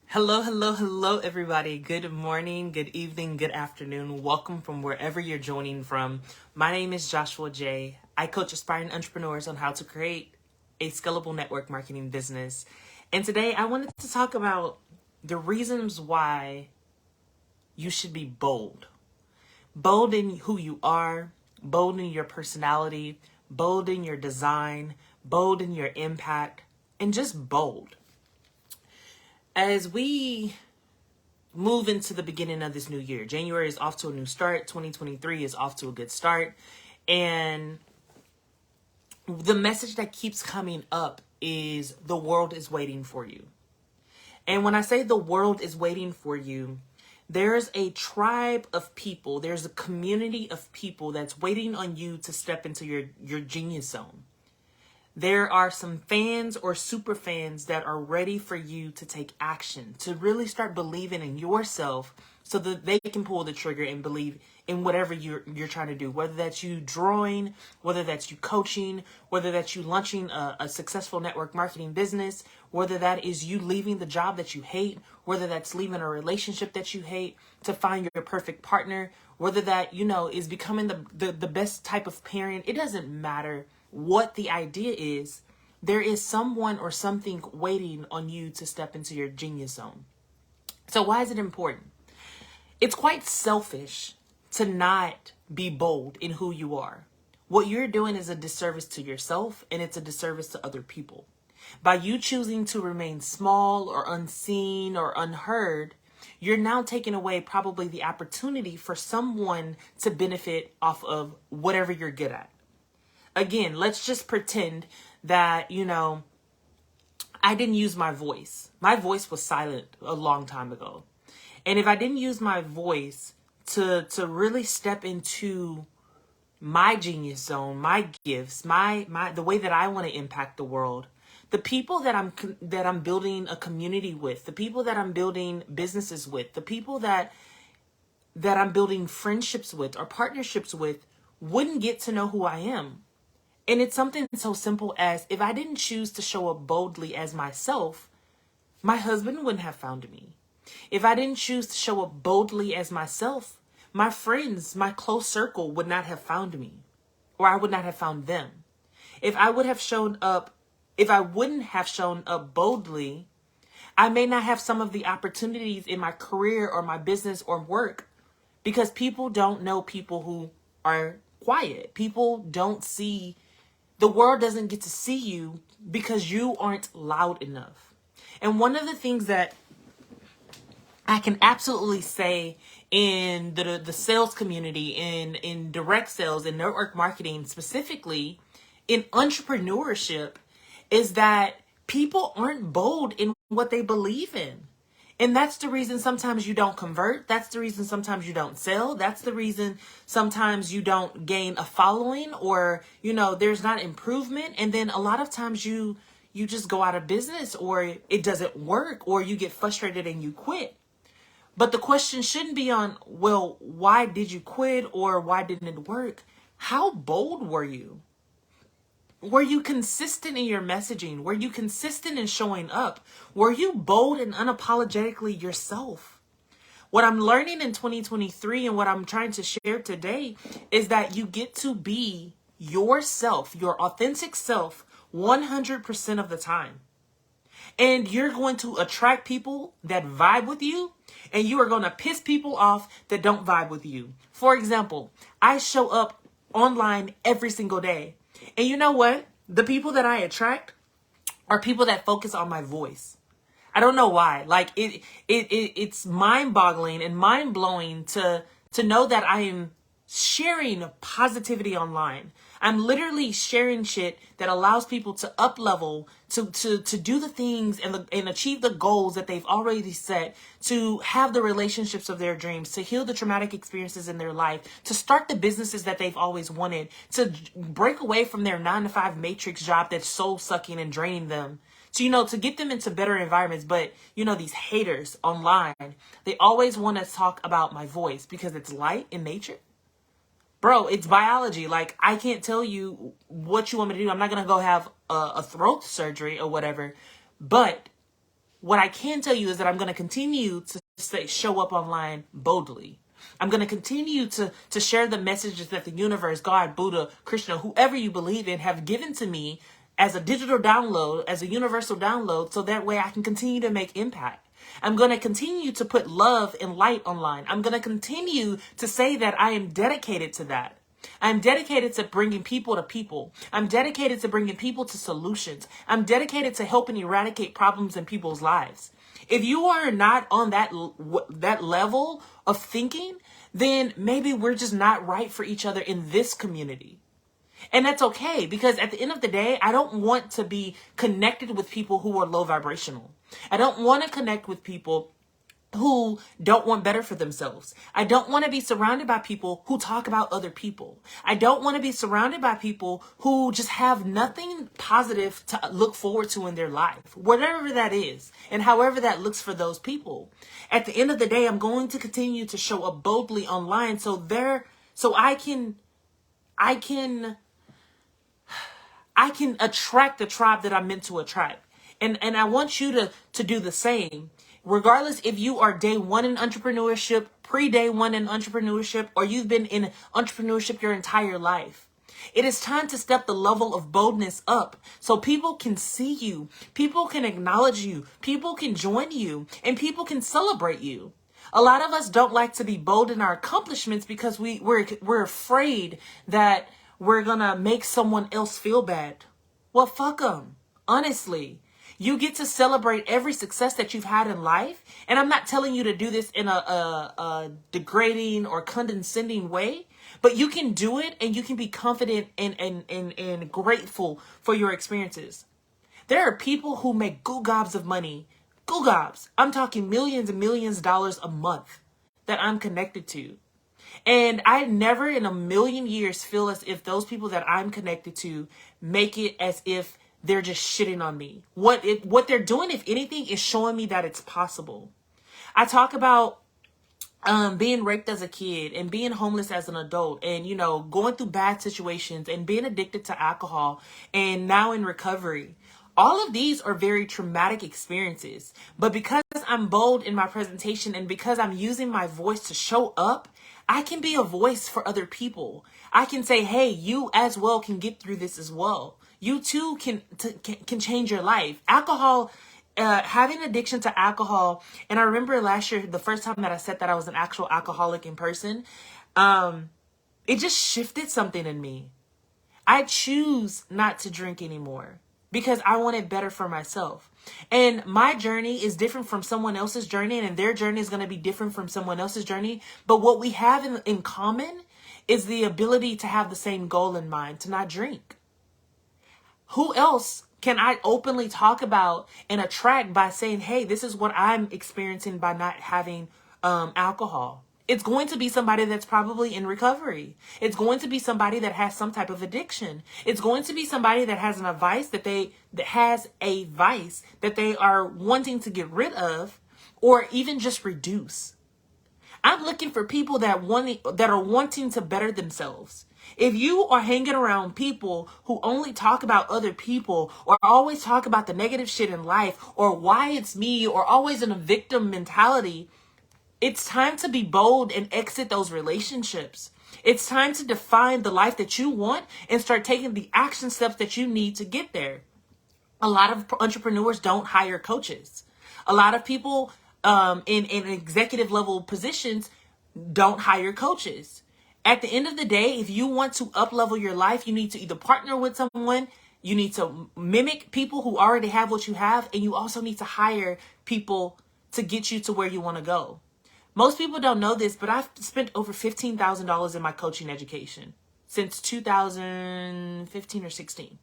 Hello, hello, hello, everybody. Good morning, good evening, good afternoon. Welcome from wherever you're joining from. My name is Joshua J. I coach aspiring entrepreneurs on how to create a scalable network marketing business. And today I wanted to talk about the reasons why you should be bold. Bold in who you are, bold in your personality, bold in your design, bold in your impact, and just bold. As we move into the beginning of this new year. January is off to a new start. 2023 is off to a good start. And the message that keeps coming up is the world is waiting for you. And when I say the world is waiting for you, there's a tribe of people, there's a community of people that's waiting on you to step into your genius zone. There are some fans or super fans that are ready for you to take action, to really start believing in yourself so that they can pull the trigger and believe in whatever you're trying to do, whether that's you drawing, whether that's you coaching, whether that's you launching a successful network marketing business, whether that is you leaving the job that you hate, whether that's leaving a relationship that you hate to find your perfect partner, whether that, is becoming the best type of parent. It doesn't matter what the idea is. There is someone or something waiting on you to step into your genius zone. So why is it important? It's quite selfish to not be bold in who you are. What you're doing is a disservice to yourself, and it's a disservice to other people. By you choosing to remain small or unseen or unheard, you're now taking away probably the opportunity for someone to benefit off of whatever you're good at. Again, let's just pretend that, I didn't use my voice. My voice was silent a long time ago. And if I didn't use my voice to really step into my genius zone, my gifts, my the way that I want to impact the world, the people that I'm building a community with, the people that I'm building businesses with, the people that I'm building friendships with or partnerships with wouldn't get to know who I am. And it's something so simple as if I didn't choose to show up boldly as myself, my husband wouldn't have found me. If I didn't choose to show up boldly as myself, my friends, my close circle would not have found me, or I would not have found them. If I wouldn't have shown up boldly, I may not have some of the opportunities in my career or my business or work, because people don't know people who are quiet. People don't see. The world doesn't get to see you because you aren't loud enough. And one of the things that I can absolutely say in the sales community, in direct sales, in network marketing, specifically in entrepreneurship, is that people aren't bold in what they believe in. And that's the reason sometimes you don't convert. That's the reason sometimes you don't sell. That's the reason sometimes you don't gain a following, or, there's not improvement. And then a lot of times you just go out of business, or it doesn't work, or you get frustrated and you quit. But the question shouldn't be on, well, why did you quit, or why didn't it work? How bold were you? Were you consistent in your messaging? Were you consistent in showing up? Were you bold and unapologetically yourself? What I'm learning in 2023 and what I'm trying to share today is that you get to be yourself, your authentic self, 100% of the time. And you're going to attract people that vibe with you, and you are going to piss people off that don't vibe with you. For example, I show up online every single day. And you know what? The people that I attract are people that focus on my voice. I don't know why. Like it's mind-boggling and mind-blowing to know that I am sharing positivity online. I'm literally sharing shit that allows people to up level, to do the things and achieve the goals that they've already set, to have the relationships of their dreams, to heal the traumatic experiences in their life, to start the businesses that they've always wanted, to break away from their 9-to-5 matrix job that's soul sucking and draining them. So, to get them into better environments. But, these haters online, they always want to talk about my voice because it's light in nature. Bro, it's biology. Like, I can't tell you what you want me to do. I'm not going to go have a throat surgery or whatever. But What I can tell you is that I'm going to continue to show up online boldly. I'm going to continue to share the messages that the universe, God, Buddha, Krishna, whoever you believe in, have given to me as a digital download, as a universal download, so that way I can continue to make impact. I'm going to continue to put love and light online. I'm going to continue to say that I am dedicated to that. I'm dedicated to bringing people to people. I'm dedicated to bringing people to solutions. I'm dedicated to helping eradicate problems in people's lives. If you are not on that level of thinking, then maybe we're just not right for each other in this community. And that's okay, because at the end of the day, I don't want to be connected with people who are low vibrational. I don't want to connect with people who don't want better for themselves. I don't want to be surrounded by people who talk about other people. I don't want to be surrounded by people who just have nothing positive to look forward to in their life, whatever that is, and however that looks for those people. At the end of the day, I'm going to continue to show up boldly online so I can attract the tribe that I'm meant to attract. And I want you to do the same. Regardless if you are day one in entrepreneurship, pre-day one in entrepreneurship, or you've been in entrepreneurship your entire life. It is time to step the level of boldness up so people can see you, people can acknowledge you, people can join you, and people can celebrate you. A lot of us don't like to be bold in our accomplishments because we're afraid that we're gonna make someone else feel bad. Well, fuck them. Honestly. You get to celebrate every success that you've had in life. And I'm not telling you to do this in a degrading or condescending way, but you can do it and you can be confident and grateful for your experiences. There are people who make gobs of money. Gobs. I'm talking millions and millions of dollars a month that I'm connected to. And I never in a million years feel as if those people that I'm connected to make it as if they're just shitting on me. What they're doing, if anything, is showing me that it's possible. I talk about being raped as a kid and being homeless as an adult and, going through bad situations and being addicted to alcohol and now in recovery. All of these are very traumatic experiences. But because I'm bold in my presentation and because I'm using my voice to show up, I can be a voice for other people. I can say, hey, you as well can get through this as well. You too can change your life. Alcohol, having addiction to alcohol, and I remember last year, the first time that I said that I was an actual alcoholic in person, it just shifted something in me. I choose not to drink anymore because I want it better for myself. And my journey is different from someone else's journey, and their journey is going to be different from someone else's journey. But what we have in common is the ability to have the same goal in mind, to not drink. Who else can I openly talk about and attract by saying, hey, this is what I'm experiencing by not having alcohol? It's going to be somebody that's probably in recovery. It's going to be somebody that has some type of addiction. It's going to be somebody that has a vice that they are wanting to get rid of or even just reduce. I'm looking for people that are wanting to better themselves. If you are hanging around people who only talk about other people or always talk about the negative shit in life or why it's me or always in a victim mentality, it's time to be bold and exit those relationships. It's time to define the life that you want and start taking the action steps that you need to get there. A lot of entrepreneurs don't hire coaches. A lot of people in executive level positions don't hire coaches. At the end of the day, if you want to up-level your life, you need to either partner with someone, you need to mimic people who already have what you have, and you also need to hire people to get you to where you want to go. Most people don't know this, but I've spent over $15,000 in my coaching education since 2015 or 16.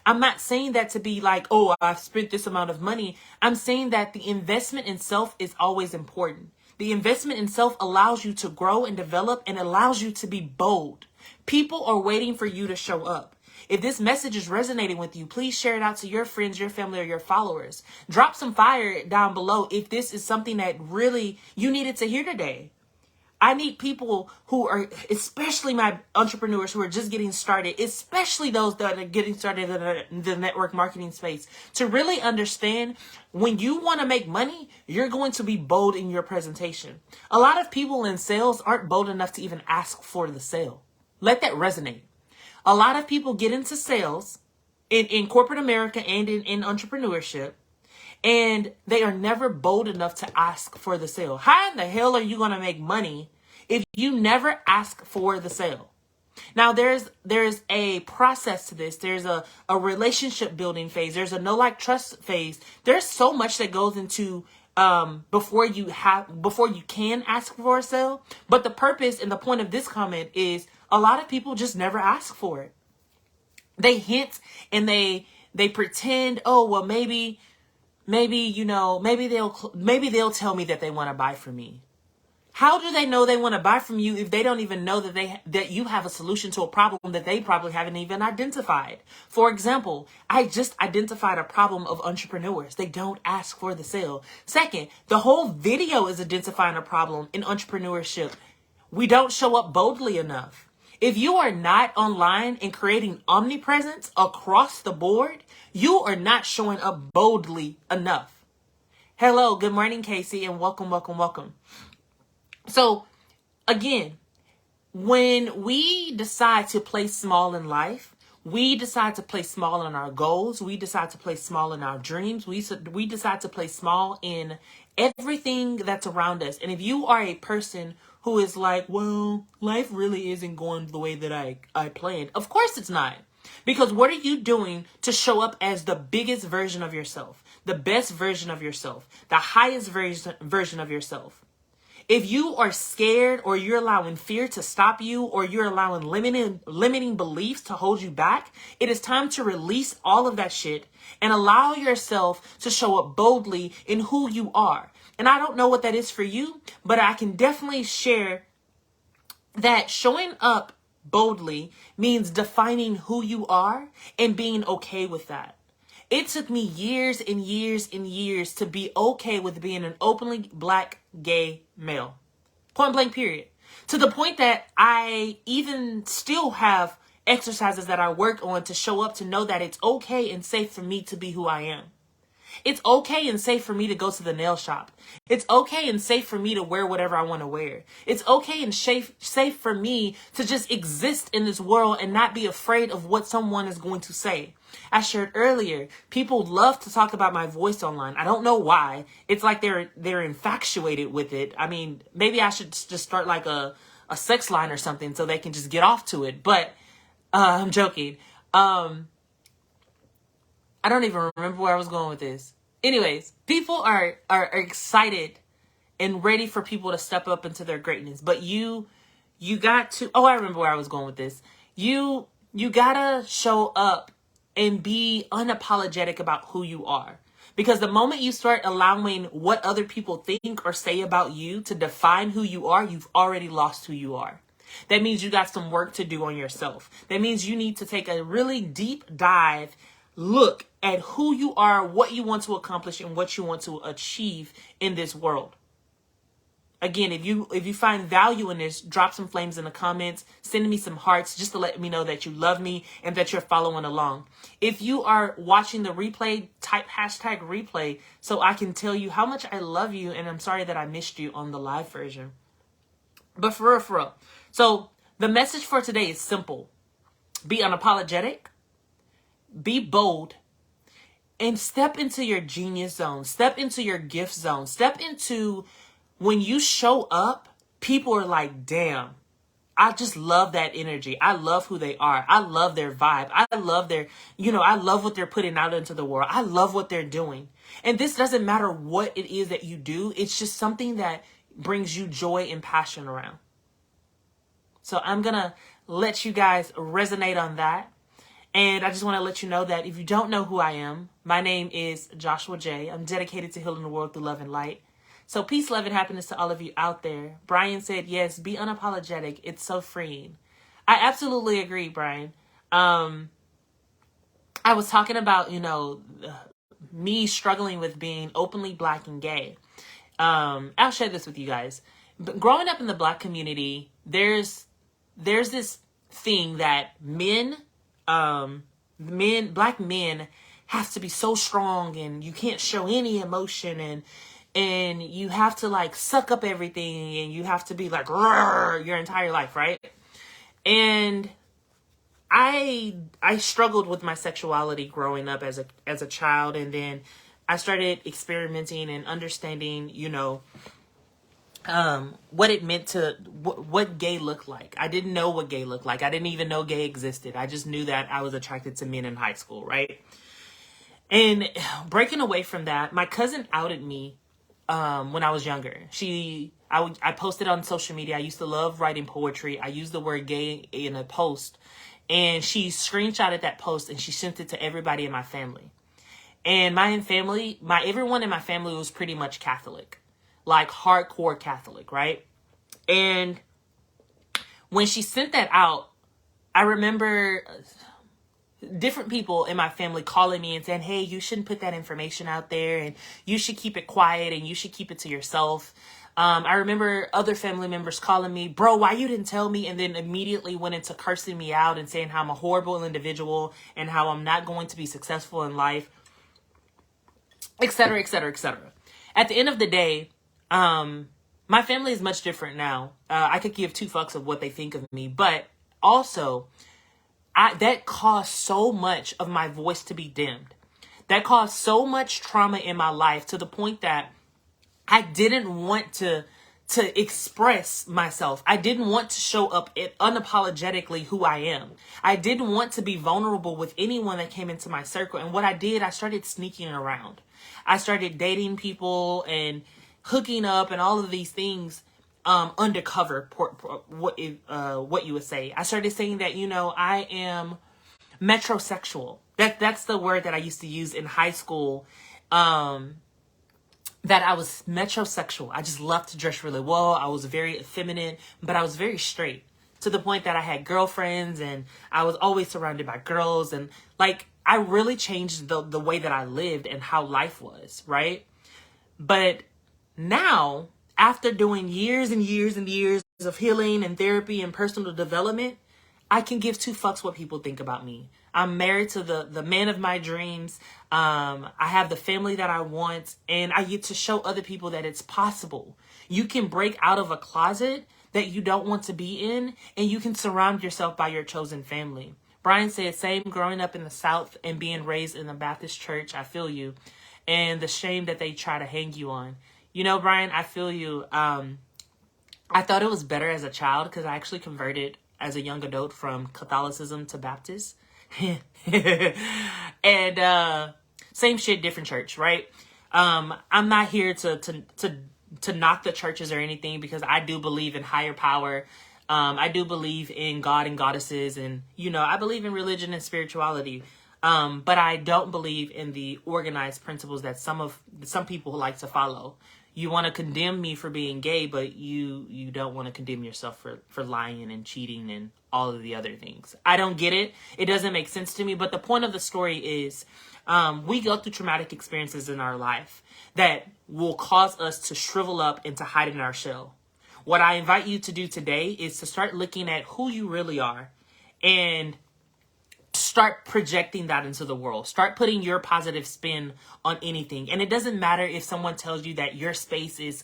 I'm not saying that to be like, oh, I've spent this amount of money. I'm saying that the investment in self is always important. The investment in self allows you to grow and develop and allows you to be bold. People are waiting for you to show up. If this message is resonating with you, please share it out to your friends, your family, or your followers. Drop some fire down below if this is something that really you needed to hear today. I need people who are, especially my entrepreneurs who are just getting started, especially those that are getting started in the network marketing space, to really understand when you want to make money, you're going to be bold in your presentation. A lot of people in sales aren't bold enough to even ask for the sale. Let that resonate. A lot of people get into sales in corporate America and in entrepreneurship, and they are never bold enough to ask for the sale. How in the hell are you going to make money if you never ask for the sale? Now, there's a process to this. There's a relationship building phase. There's a know, like, trust phase. There's so much that goes into before you can ask for a sale. But the purpose and the point of this comment is a lot of people just never ask for it. They hint and they pretend, oh, well, maybe they'll tell me that they want to buy from me. How do they know they want to buy from you if they don't even know that you have a solution to a problem that they probably haven't even identified? For example, I just identified a problem of entrepreneurs. They don't ask for the sale. Second, the whole video is identifying a problem in entrepreneurship. We don't show up boldly enough. If you are not online and creating omnipresence across the board, you are not showing up boldly enough. Hello, good morning, Casey, and welcome, welcome, welcome. So, again, when we decide to play small in life, we decide to play small in our goals, we decide to play small in our dreams, we decide to play small in everything that's around us. And if you are a person who is like, well, life really isn't going the way that I planned, of course it's not. Because what are you doing to show up as the biggest version of yourself, the best version of yourself, the highest version of yourself? If you are scared, or you're allowing fear to stop you, or you're allowing limiting beliefs to hold you back, it is time to release all of that shit and allow yourself to show up boldly in who you are. And I don't know what that is for you, but I can definitely share that showing up boldly means defining who you are and being okay with that. It took me years and years and years to be okay with being an openly black gay male. Point blank, period. To the point that I even still have exercises that I work on to show up to know that it's okay and safe for me to be who I am. It's okay and safe for me to go to the nail shop. It's okay and safe for me to wear whatever I want to wear. It's okay and safe for me to just exist in this world and not be afraid of what someone is going to say. I shared earlier, people love to talk about my voice online. I don't know why. It's like they're infatuated with it. I mean, maybe I should just start like a sex line or something so they can just get off to it. But I'm joking. I don't even remember where I was going with this. Anyways, people are excited and ready for people to step up into their greatness. But you got to, I remember where I was going with this. You gotta show up and be unapologetic about who you are. Because the moment you start allowing what other people think or say about you to define who you are, you've already lost who you are. That means you got some work to do on yourself. That means you need to take a really deep dive look at who you are, what you want to accomplish, and what you want to achieve in this world. Again, if you find value in this, drop some flames in the comments, send me some hearts just to let me know that you love me and that you're following along. If you are watching the replay, type hashtag replay so I can tell you how much I love you and I'm sorry that I missed you on the live version. But for real. So the message for today is simple. Be unapologetic. Be bold, and step into your genius zone. Step into your gift zone. Step into when you show up, people are like, damn, I just love that energy. I love who they are. I love their vibe. I love I love what they're putting out into the world. I love what they're doing. And this doesn't matter what it is that you do. It's just something that brings you joy and passion around. So I'm going to let you guys resonate on that. And I just want to let you know that if you don't know who I am, my name is Joshua J. I'm dedicated to healing the world through love and light. So peace, love, and happiness to all of you out there. Brian said, yes, be unapologetic. It's so freeing. I absolutely agree, Brian. I was talking about, me struggling with being openly black and gay. I'll share this with you guys. But growing up in the Black community, there's this thing that Black men have to be so strong, and you can't show any emotion, and you have to like suck up everything, and you have to be like your entire life, right? And I struggled with my sexuality growing up as a child, and then I started experimenting and understanding, what it meant to what gay looked like. I didn't know what gay looked like. I didn't even know gay existed. I just knew that I was attracted to men in high school, right? And breaking away from that, my cousin outed me when I was younger. I posted on social media. I used to love writing poetry. I used the word gay in a post, and she screenshotted that post and she sent it to everybody in my family. And everyone in my family was pretty much Catholic, like hardcore Catholic, right? And when she sent that out, I remember different people in my family calling me and saying, hey, you shouldn't put that information out there, and you should keep it quiet, and you should keep it to yourself. I remember other family members calling me, bro, why you didn't tell me? And then immediately went into cursing me out and saying how I'm a horrible individual and how I'm not going to be successful in life, et cetera, et cetera, et cetera. At the end of the day, my family is much different now. I could give two fucks of what they think of me, but also that caused so much of my voice to be dimmed. That caused so much trauma in my life to the point that I didn't want to express myself. I didn't want to show up unapologetically who I am. I didn't want to be vulnerable with anyone that came into my circle. And what I did, I started sneaking around. I started dating people and hooking up and all of these things undercover, what you would say. I started saying that, I am metrosexual. That's the word that I used to use in high school. That I was metrosexual. I just loved to dress really well. I was very effeminate, but I was very straight, to the point that I had girlfriends and I was always surrounded by girls. And like, I really changed the way that I lived and how life was, right? But now, after doing years and years and years of healing and therapy and personal development, I can give two fucks what people think about me. I'm married to the man of my dreams. I have the family that I want, and I get to show other people that it's possible. You can break out of a closet that you don't want to be in, and you can surround yourself by your chosen family. Brian said, same growing up in the South and being raised in the Baptist church. I feel you. And the shame that they try to hang you on. Brian, I feel you. I thought it was better as a child because I actually converted as a young adult from Catholicism to Baptist. And same shit, different church, right? I'm not here to knock the churches or anything, because I do believe in higher power. I do believe in God and goddesses, and I believe in religion and spirituality. But I don't believe in the organized principles that some people like to follow. You want to condemn me for being gay, but you don't want to condemn yourself for lying and cheating and all of the other things. I don't get it. It doesn't make sense to me. But the point of the story is we go through traumatic experiences in our life that will cause us to shrivel up and to hide in our shell. What I invite you to do today is to start looking at who you really are and start projecting that into the world. Start putting your positive spin on anything. And it doesn't matter if someone tells you that your space is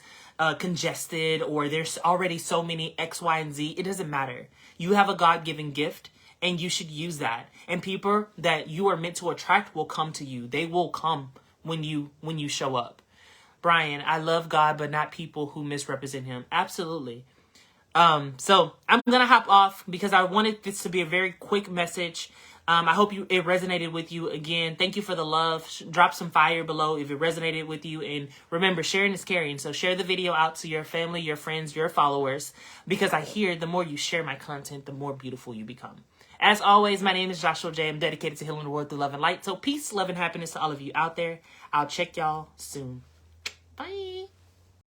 congested or there's already so many X, Y, and Z. It doesn't matter. You have a God-given gift and you should use that. And people that you are meant to attract will come to you. They will come when you show up. Brian, I love God, but not people who misrepresent him. Absolutely. So I'm going to hop off because I wanted this to be a very quick message. I hope it resonated with you. Again, thank you for the love. Drop some fire below if it resonated with you. And remember, sharing is caring. So share the video out to your family, your friends, your followers, because I hear the more you share my content, the more beautiful you become. As always, my name is Joshua J. I'm dedicated to healing the world through love and light. So peace, love, and happiness to all of you out there. I'll check y'all soon. Bye.